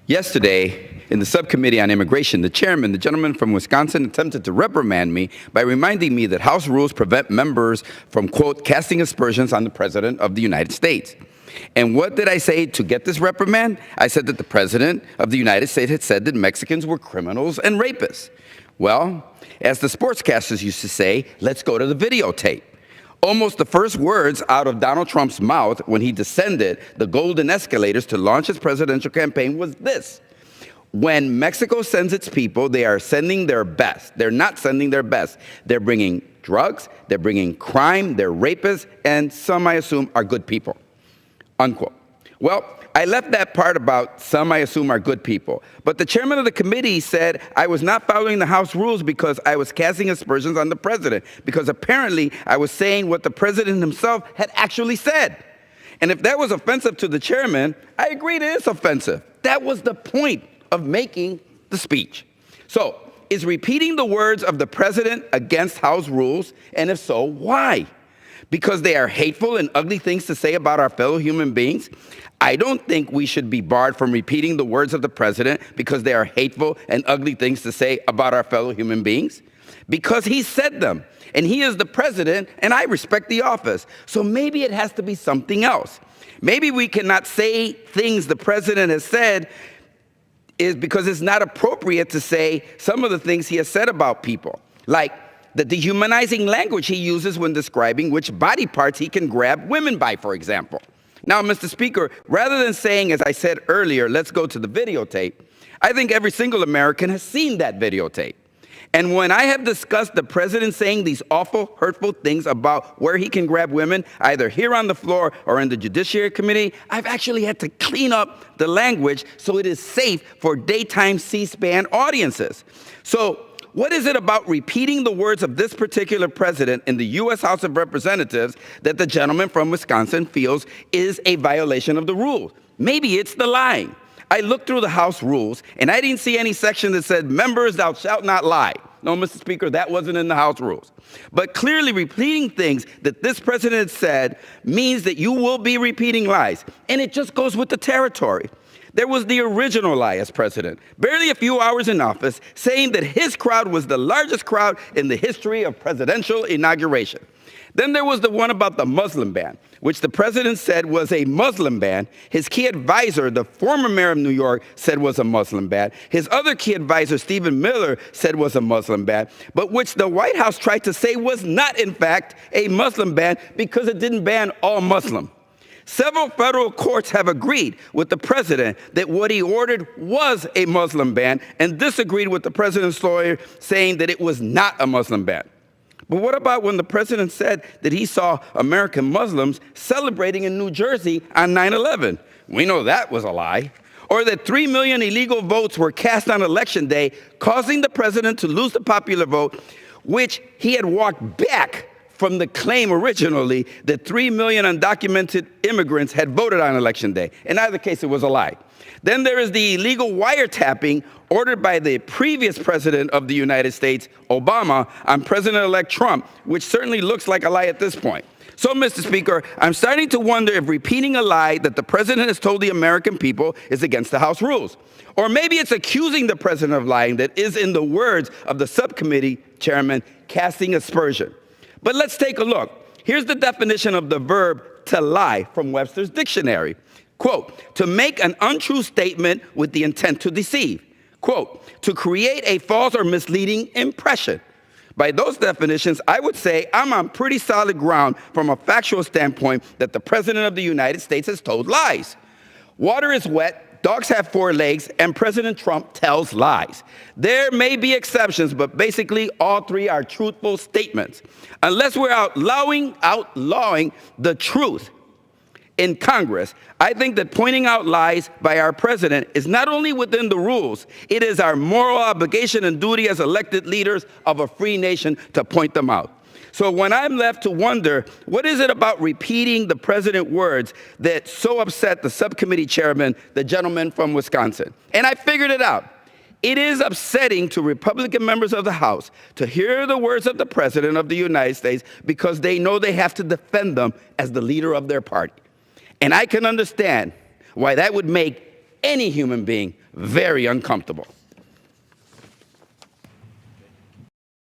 Yesterday, in the subcommittee on immigration, the chairman, the gentleman from Wisconsin, attempted to reprimand me by reminding me that House rules prevent members from, quote, casting aspersions on the President of the United States. And what did I say to get this reprimand? I said that the President of the United States had said that Mexicans were criminals and rapists. Well, as the sportscasters used to say, let's go to the videotape. Almost the first words out of Donald Trump's mouth when he descended the golden escalators to launch his presidential campaign was this: when Mexico sends its people, they are sending their best. They're not sending their best. They're bringing drugs, they're bringing crime, they're rapists, and some, I assume, are good people, unquote. Well, I left that part about some, I assume, are good people. But the chairman of the committee said I was not following the House rules because I was casting aspersions on the president, because apparently I was saying what the president himself had actually said. And if that was offensive to the chairman, I agree it is offensive. That was the point of making the speech. So, is repeating the words of the president against House rules? And if so, why? Because they are hateful and ugly things to say about our fellow human beings? I don't think we should be barred from repeating the words of the president because they are hateful and ugly things to say about our fellow human beings. Because he said them, and he is the president, and I respect the office. So maybe it has to be something else. Maybe we cannot say things the president has said is because it's not appropriate to say some of the things he has said about people, like the dehumanizing language he uses when describing which body parts he can grab women by, for example. Now, Mr. Speaker, rather than saying, as I said earlier, let's go to the videotape, I think every single American has seen that videotape. And when I have discussed the president saying these awful, hurtful things about where he can grab women, either here on the floor or in the Judiciary Committee, I've actually had to clean up the language so it is safe for daytime C-SPAN audiences. So, what is it about repeating the words of this particular president in the U.S. House of Representatives that the gentleman from Wisconsin feels is a violation of the rules? Maybe it's the lying. I looked through the House rules, and I didn't see any section that said, members, thou shalt not lie. No, Mr. Speaker, that wasn't in the House rules. But clearly repeating things that this president said means that you will be repeating lies, and it just goes with the territory. There was the original lie as president, barely a few hours in office, saying that his crowd was the largest crowd in the history of presidential inauguration. Then there was the one about the Muslim ban, which the president said was a Muslim ban. His key advisor, the former mayor of New York, said was a Muslim ban. His other key advisor, Stephen Miller, said was a Muslim ban, but which the White House tried to say was not, in fact, a Muslim ban because it didn't ban all Muslims. Several federal courts have agreed with the president that what he ordered was a Muslim ban and disagreed with the president's lawyer saying that it was not a Muslim ban. But what about when the president said that he saw American Muslims celebrating in New Jersey on 9/11? We know that was a lie. Or that 3 million illegal votes were cast on Election Day, causing the president to lose the popular vote, which he had walked back from the claim originally that 3 million undocumented immigrants had voted on Election Day. In either case, it was a lie. Then there is the illegal wiretapping ordered by the previous president of the United States, Obama, on President-elect Trump, which certainly looks like a lie at this point. So, Mr. Speaker, I'm starting to wonder if repeating a lie that the president has told the American people is against the House rules. Or maybe it's accusing the president of lying that is, in the words of the subcommittee chairman, casting aspersion. But let's take a look. Here's the definition of the verb to lie from Webster's dictionary. Quote, to make an untrue statement with the intent to deceive. Quote, to create a false or misleading impression. By those definitions, I would say I'm on pretty solid ground from a factual standpoint that the President of the United States has told lies. Water is wet, dogs have 4 legs, and President Trump tells lies. There may be exceptions, but basically all 3 are truthful statements. Unless we're outlawing the truth in Congress, I think that pointing out lies by our president is not only within the rules, it is our moral obligation and duty as elected leaders of a free nation to point them out. So when I'm left to wonder, what is it about repeating the president's words that so upset the subcommittee chairman, the gentleman from Wisconsin? And I figured it out. It is upsetting to Republican members of the House to hear the words of the President of the United States because they know they have to defend them as the leader of their party. And I can understand why that would make any any human being very uncomfortable.